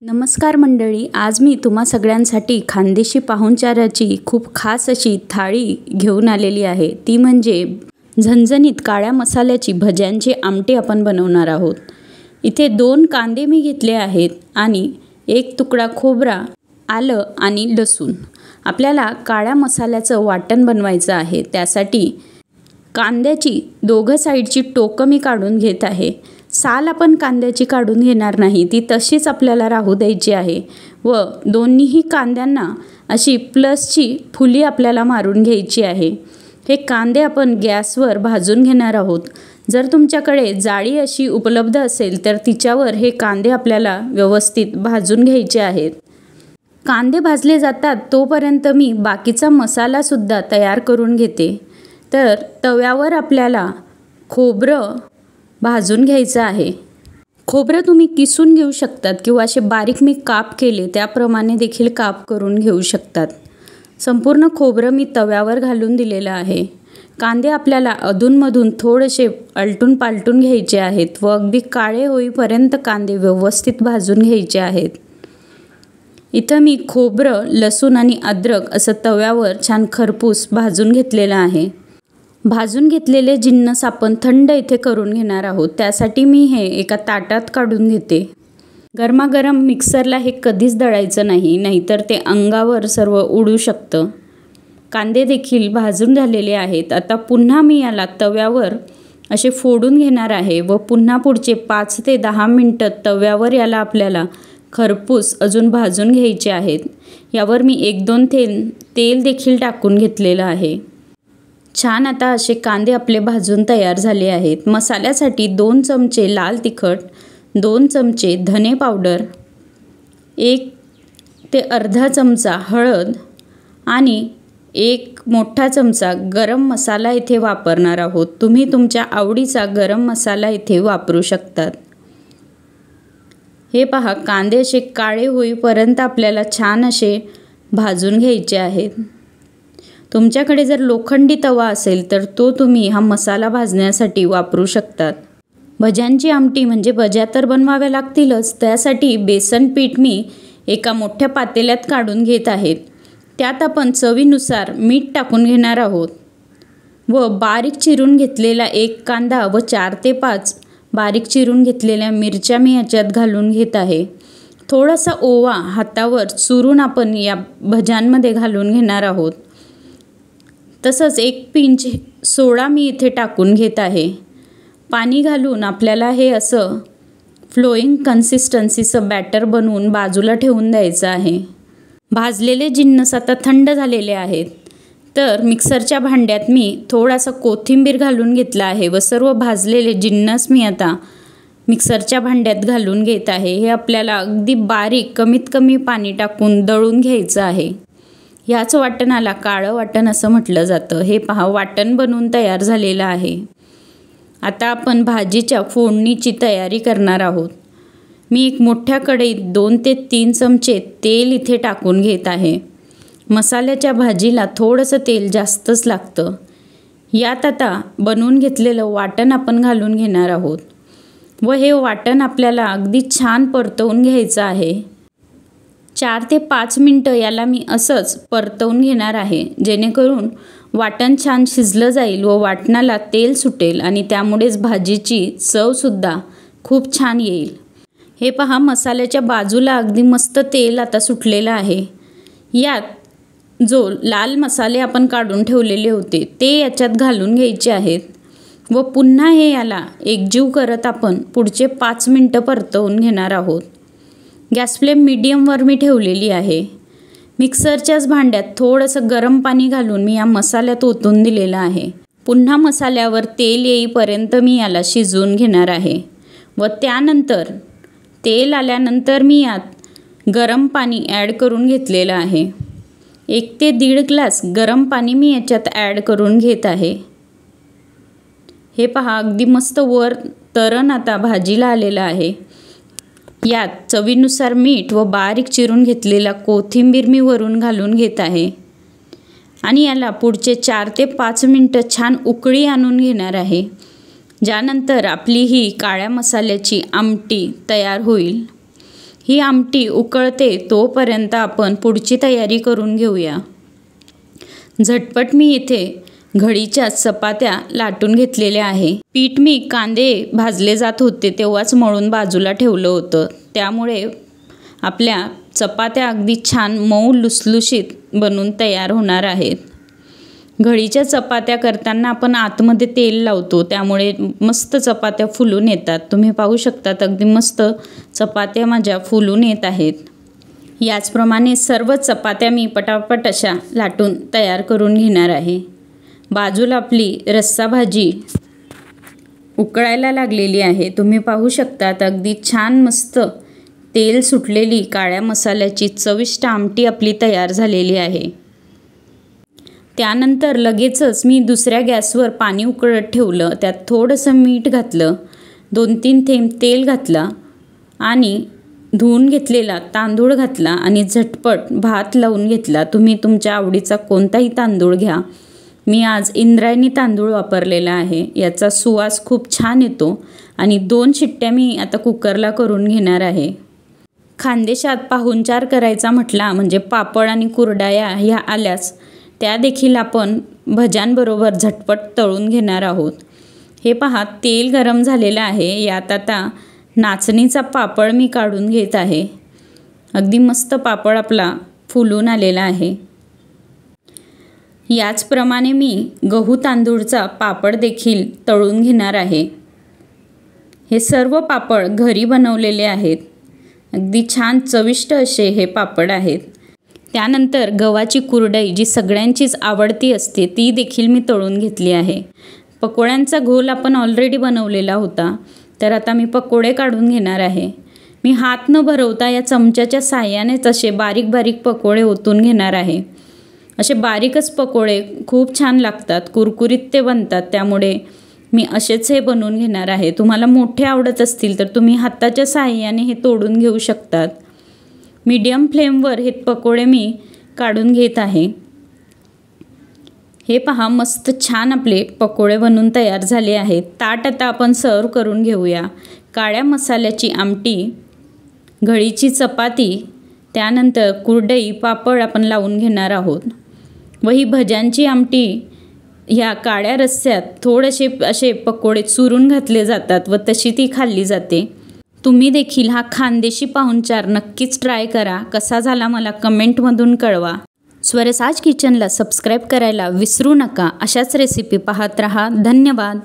नमस्कार मंडळी, आज मी तुम्हा सगळ्यांसाठी खानदेशी पाहुणचाराची खूप खास अशी थाळी घेऊन आलेली आहे। ती म्हणजे झणझणीत काळ्या मसाल्याची भज्यांची आमटी आपण बनवणार आहोत। इथे 2 कांदे मी घेतले आहेत आणि 1 तुकडा खोबरा, आलं आणि लसूण। आपल्याला काळ्या मसाल्याचं वाटण बनवायचं आहे। त्यासाठी कांद्याची दोघं साईडची टोकं मी काढून घेत आहे। साल आपण कांद्याची काढून घेणार नाही, ती तशीच आपल्याला राहू द्यायची आहे व दोन्हीही कांद्यांना अशी प्लसची फुली आपल्याला मारून घ्यायची आहे। हे कांदे आपण गॅसवर भाजून घेणार आहोत। जर तुमच्याकडे जाळी अशी उपलब्ध असेल तर तिच्यावर हे कांदे आपल्याला व्यवस्थित भाजून घ्यायचे आहेत। कांदे भाजले जातात तोपर्यंत मी बाकीचा मसाला सुद्धा तयार करून घेते। तर तव्यावर आपल्याला खोबरं भाजून घ्यायचं आहे। खोबरं तुम्ही किसून घेऊ शकतात किंवा असे बारीक मी काप केले त्याप्रमाणे देखील काप करून घेऊ शकतात। संपूर्ण खोबरं मी तव्यावर घालून दिलेलं आहे। कांदे आपल्याला अधूनमधून थोडेसे आलटून पालटून घ्यायचे आहेत व अगदी काळे होईपर्यंत कांदे व्यवस्थित भाजून घ्यायचे आहेत। इथं मी खोबरं, लसूण आणि अद्रक असं तव्यावर छान खरपूस भाजून घेतलेलं आहे। भाजून घेतलेले जिन्नस आपण थंड इथे करून घेणार आहोत। त्यासाठी मी हे एका ताटात काढून घेते। गरमागरम मिक्सरला हे कधीच दळायचं नाही, नाहीतर ते अंगावर सर्व उडू शकतं। कांदे देखील भाजून झालेले आहेत। आता पुन्हा मी याला तव्यावर असे फोडून घेणार आहे व पुन्हा पुढचे 5 ते 10 मिनिटं तव्यावर याला आपल्याला खरपूस अजून भाजून घ्यायचे आहेत। यावर मी 1-2 थेंब तेल देखील टाकून घेतलेलं आहे। छान आता असे कांदे आपले भाजून तयार झाले आहेत। मसाल्यासाठी 2 चमचे लाल तिखट, 2 चमचे धने पावडर, 1 ते अर्धा चमचा हळद आणि 1 मोठा चमचा गरम मसाला इथे वापरणार आहोत। तुम्ही तुमच्या आवडीचा गरम मसाला इथे वापरू शकतात। हे पहा, कांदे असे काळे होईपर्यंत आपल्याला छान असे भाजून घ्यायचे आहेत। तुमच्याकडे जर लोखंडी तवा असेल तर तो तुम्ही हा मसाला भाजण्यासाठी वापरू शकतात। भज्यांची आमटी म्हणजे भज्या तर बनवाव्या लागतीलच, त्यासाठी बेसन पीठ मी एका मोठ्या पातेल्यात काढून घेत आहेत। त्यात आपण चवीनुसार मीठ टाकून घेणार आहोत व बारीक चिरून घेतलेला 1 कांदा व 4 ते 5 बारीक चिरून घेतलेल्या मिरच्या मी याच्यात घालून घेत आहे। थोडासा ओवा हातावर चुरून आपण या भज्यांमध्ये घालून घेणार आहोत। तसंच 1 पिंच सोडा मी इथे टाकून घेत आहे। पाणी घालून आपल्याला हे असं फ्लोईंग कन्सिस्टन्सीचं बॅटर बनवून बाजूला ठेवून द्यायचं आहे। भाजलेले जिन्नस आता थंड झालेले आहेत। तर मिक्सरच्या भांड्यात मी थोडासा कोथिंबीर घालून घेतला आहे व सर्व भाजलेले जिन्नस मी आता मिक्सरच्या भांड्यात घालून घेत आहे। हे आपल्याला अगदी बारीक कमीत कमी पाणी टाकून दळून घ्यायचं आहे। ह्याच वाटणाला काळं वाटण असं म्हटलं जातं। हे पहा, वाटण बनवून तयार झालेलं आहे। आता आपण भाजीच्या फोडणीची तयारी करणार आहोत। मी एक मोठ्या कढईत 2 ते 3 चमचे तेल इथे टाकून घेत आहे। मसाल्याच्या भाजीला थोडंसं तेल जास्तच लागतं। यात आता बनवून घेतलेलं वाटण आपण घालून घेणार आहोत व हे वाटण आपल्याला अगदी छान परतवून घ्यायचं आहे। 4 ते 5 मिनिटं याला मी असंच परतवून घेणार आहे, जेणेकरून वाटण छान शिजलं जाईल व वाटणाला तेल सुटेल आणि त्यामुळेच भाजीची चवसुद्धा खूप छान येईल। हे पहा, मसाल्याच्या बाजूला अगदी मस्त तेल आता सुटलेलं आहे। यात जो लाल मसाले आपण काढून ठेवलेले होते ते याच्यात घालून घ्यायचे आहेत व पुन्हा हे याला एकजीव करत आपण पुढचे 5 मिनिटं परतवून घेणार आहोत। गॅस फ्लेम मीडियमवर मी ठेवलेली आहे। मिक्सरच्याच भांड्यात थोडंसं गरम पाणी घालून मी या मसाल्यात ओतून दिलेलं आहे। पुन्हा मसाल्यावर तेल येईपर्यंत मी याला शिजवून घेणार आहे व त्यानंतर तेल आल्यानंतर मी यात गरम पाणी ॲड करून घेतलेलं आहे। 1 ते 1.5 ग्लास गरम पाणी मी याच्यात ॲड करून घेत आहे। हे पहा, अगदी मस्त वर तरण आता भाजीला आलेलं आहे। यात चवीनुसार मीठ व बारीक चिरून घेतलेला कोथिंबीर मी वरून घालून घेत आहे आणि याला पुढचे 4 ते 5 मिनिटं छान उकळी आणून घेणार आहे, ज्यानंतर आपली ही काळ्या मसाल्याची आमटी तयार होईल। ही आमटी उकळते तोपर्यंत आपण पुढची तयारी करून घेऊया. झटपट मी इथे घडीच्या चपात्या लाटून घेतलेल्या आहे. पीठ मी कांदे भाजले जात होते तेव्हाच मळून बाजूला ठेवलं होतं. त्यामुळे आपल्या चपात्या अगदी छान मऊ लुसलुशीत बनून तयार होणार आहेत. घडीच्या चपात्या करताना आपण आतमध्ये तेल लावतो, त्यामुळे मस्त चपात्या फुलून येतात. तुम्ही पाहू शकतात अगदी मस्त चपात्या माझ्या फुलून येत आहेत. याचप्रमाणे सर्व चपात्या मी पटापट अशा लाटून तयार करून घेणार आहे. बाजूला आपली रस्सा भाजी उकळायला लागलेली आहे. तुम्ही पाहू शकतात अगदी छान मस्त तेल सुटलेली काळ्या मसाल्याची चविष्ट आमटी आपली तयार झालेली आहे. त्यानंतर लगेचच मी दुसऱ्या गॅसवर पाणी उकळत ठेवलं. त्यात थोडंसं मीठ घातलं, 2-3 थेंब तेल घातला आणि धुवून घेतलेला तांदूळ घातला आणि झटपट भात लावून घेतला. तुम्ही तुमच्या आवडीचा कोणताही तांदूळ घ्या. मी आज इंद्रायणी तांदूळ वापरलेला आहे. याचा सुवास खूप छान येतो आणि 2 शिट्ट्या मी आता कुकरला करून घेणार आहे. खानदेशात पाहुणचार करायचा म्हटला म्हणजे पापड आणि कुरडया ह्या आल्याच, त्या देखील आपण भज्यांबरोबर झटपट तळून घेणार आहोत. हे पहा तेल गरम झालेलं आहे. यात आता नाचणीचा पापड मी काढून घेत आहे. अगदी मस्त पापड आपला फुलून आलेला आहे. याचप्रमाणे मी गहू तांदूळचा पापड देखील तळून घेणार आहे. हे सर्व पापड घरी बनवलेले आहेत. अगदी छान चविष्ट असे हे पापड आहेत. त्यानंतर गव्हाची कुरडई जी सगळ्यांचीच आवडती असते ती देखील मी तळून घेतली आहे. पकोड्यांचा घोल आपण ऑलरेडी बनवलेला होता, तर आता मी पकोडे काढून घेणार आहे. मी हात न भरवता या चमच्याच्या साहाय्यानेच असे बारीक बारीक पकोडे ओतून घेणार आहे. असे बारीकच पकोडे खूप छान लागतात, कुरकुरीत ते बनतात. त्यामुळे मी असेच हे बनवून घेणार आहे. तुम्हाला मोठे आवडत असतील तर तुम्ही हाताच्या साहाय्याने हे तोडून घेऊ शकतात. मीडियम फ्लेमवर हे पकोडे मी काढून घेत आहे. हे पहा मस्त छान आपले पकोडे बनून तयार झाले आहेत. ताट आता आपण सर्व करून घेऊया. काळ्या मसाल्याची आमटी, घडीची चपाती, त्यानंतर कुरडई पापड आपण लावून घेणार आहोत. व ही भज्यांची आमटी ह्या काळ्या रस्स्यात थोडेसे असे पकोडे चुरून घातले जातात व तशी ती खाल्ली जाते. तुम्ही देखील हा खानदेशी पाहुणचार नक्कीच ट्राय करा. कसा झाला मला कमेंटमधून कळवा. स्वरसाज किचनला सबस्क्राईब करायला विसरू नका. अशाच रेसिपी पाहत रहा. धन्यवाद.